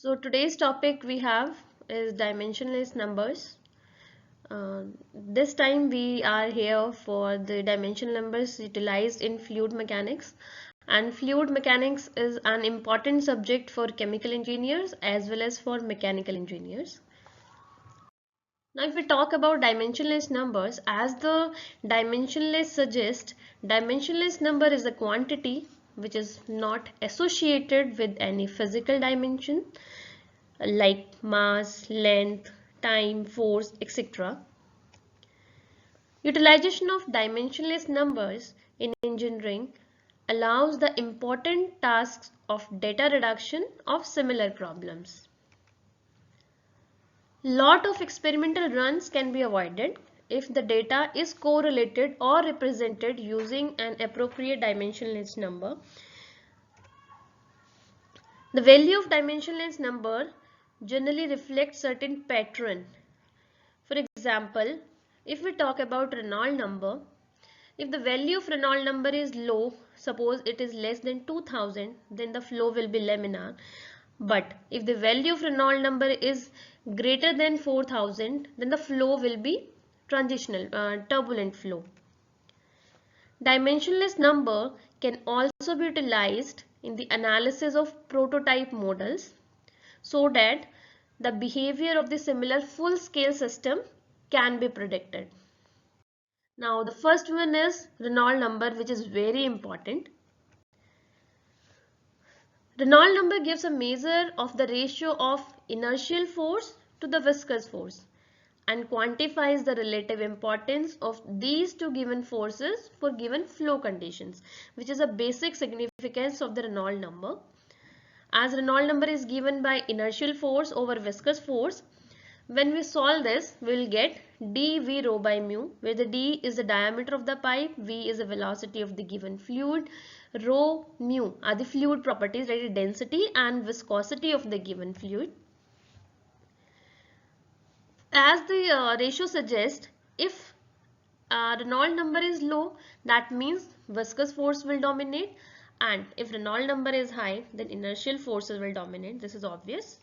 So today's topic we have is dimensionless numbers. This time we are here for the dimensional numbers utilized in fluid mechanics, and fluid mechanics is an important subject for chemical engineers as well as for mechanical engineers. Now if we talk about dimensionless numbers, as the dimensionless suggests, dimensionless number is a quantity which is not associated with any physical dimension like mass, length, time, force, etc. Utilization of dimensionless numbers in engineering allows the important tasks of data reduction of similar problems. Lot of experimental runs can be avoided if the data is correlated or represented using an appropriate dimensionless number. The value of dimensionless number generally reflects certain pattern. For example, if we talk about Reynolds number, if the value of Reynolds number is low, suppose it is less than 2000, then the flow will be laminar. But if the value of Reynolds number is greater than 4000, then the flow will be transitional, turbulent flow. Dimensionless number can also be utilized in the analysis of prototype models so that the behavior of the similar full-scale system can be predicted. Now the first one is Reynolds number, which is very important. Reynolds number gives a measure of the ratio of inertial force to the viscous force and quantifies the relative importance of these two given forces for given flow conditions, which is a basic significance of the Reynolds number. As Reynolds number is given by inertial force over viscous force, when we solve this, we will get dV rho by mu, where the d is the diameter of the pipe, v is the velocity of the given fluid, rho, mu are the fluid properties, like density and viscosity of the given fluid. As the ratio suggests, if Reynolds number is low, that means viscous force will dominate, and if Reynolds number is high, then inertial forces will dominate. This is obvious.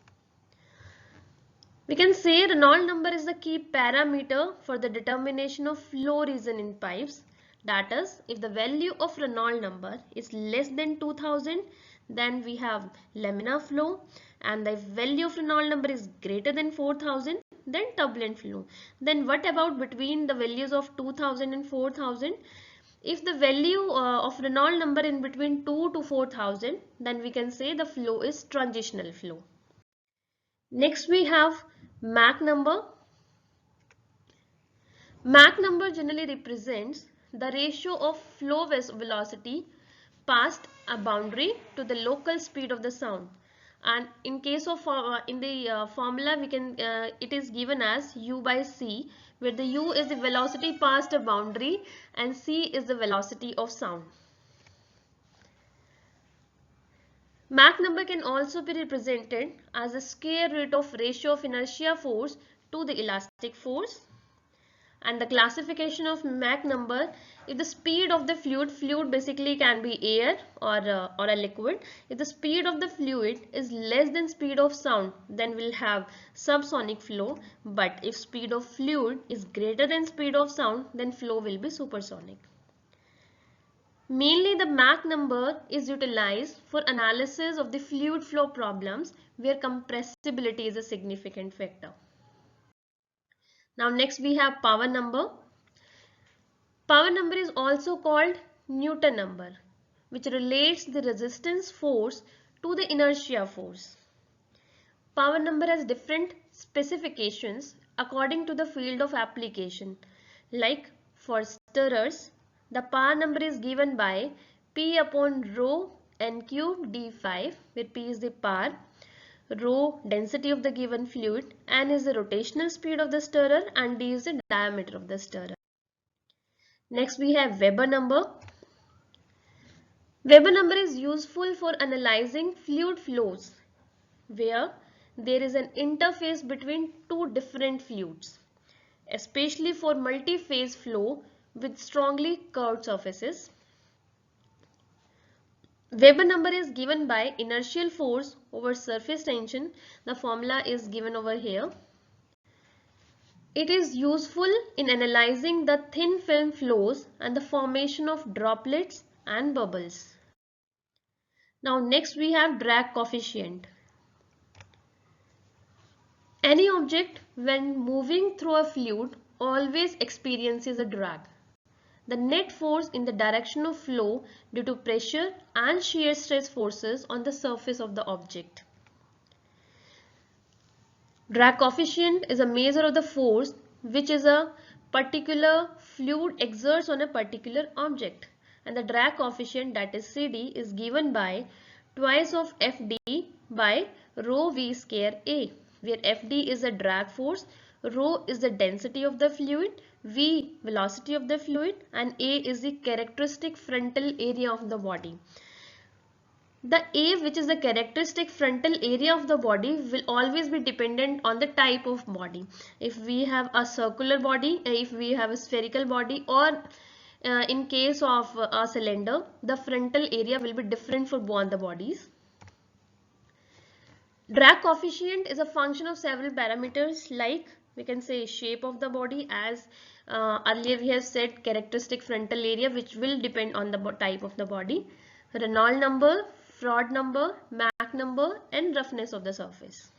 We can say Reynolds number is the key parameter for the determination of flow region in pipes. That is, if the value of Reynolds number is less than 2000, then we have laminar flow, and the value of Reynolds number is greater than 4000, then turbulent flow. Then what about between the values of 2000 and 4000? If the value of Reynolds number in between 2 to 4000, then we can say the flow is transitional flow. Next we have Mach number. Mach number generally represents the ratio of flow velocity past a boundary to the local speed of the sound. And in case of in the formula, we can it is given as u by c, where the u is the velocity past a boundary and c is the velocity of sound. Mach number can also be represented as the square root of ratio of inertia force to the elastic force. And the classification of Mach number, if the speed of the fluid basically can be air or a liquid. If the speed of the fluid is less than speed of sound, then we'll have subsonic flow. But if speed of fluid is greater than speed of sound, then flow will be supersonic. Mainly the Mach number is utilized for analysis of the fluid flow problems where compressibility is a significant factor. Now next we have power number. Power number is also called Newton number, which relates the resistance force to the inertia force. Power number has different specifications according to the field of application. Like for stirrers, the power number is given by P upon rho n cube d5, where P is the power, rho density of the given fluid, n is the rotational speed of the stirrer, and d is the diameter of the stirrer. Next we have Weber number. Weber number is useful for analyzing fluid flows where there is an interface between two different fluids, especially for multi-phase flow with strongly curved surfaces. Weber number is given by inertial force over surface tension. The formula is given over here. It is useful in analyzing the thin film flows and the formation of droplets and bubbles. Now next we have drag coefficient. Any object when moving through a fluid always experiences a drag. The net force in the direction of flow due to pressure and shear stress forces on the surface of the object. Drag coefficient is a measure of the force which is a particular fluid exerts on a particular object, and the drag coefficient, that is CD, is given by twice of Fd by rho v square A, where Fd is the drag force, rho is the density of the fluid, v velocity of the fluid, and A is the characteristic frontal area of the body. The A, which is the characteristic frontal area of the body, will always be dependent on the type of body. If we have a circular body, if we have a spherical body, or in case of a cylinder, the frontal area will be different for both the bodies. Drag coefficient is a function of several parameters, like we can say shape of the body, as earlier we have said characteristic frontal area, which will depend on the type of the body, Reynolds number, Froude number, Mach number, and roughness of the surface.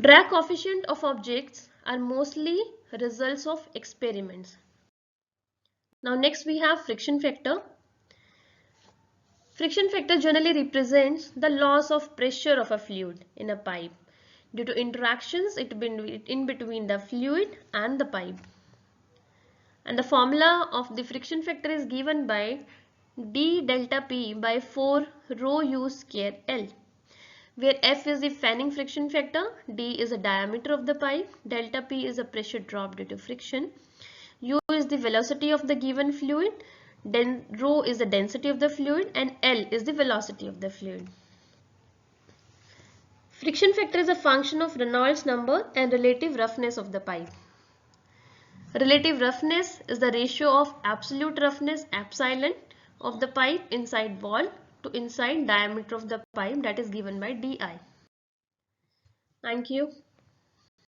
Drag coefficient of objects are mostly results of experiments. Now next we have friction factor. Friction factor generally represents the loss of pressure of a fluid in a pipe due to interactions in between the fluid and the pipe. And the formula of the friction factor is given by d delta P by 4 rho u square L, where F is the fanning friction factor, d is the diameter of the pipe, delta P is the pressure drop due to friction, u is the velocity of the given fluid, then rho is the density of the fluid, and L is the velocity of the fluid. Friction factor is a function of Reynolds number and relative roughness of the pipe. Relative roughness is the ratio of absolute roughness epsilon of the pipe inside wall to inside diameter of the pipe, that is given by di. Thank you.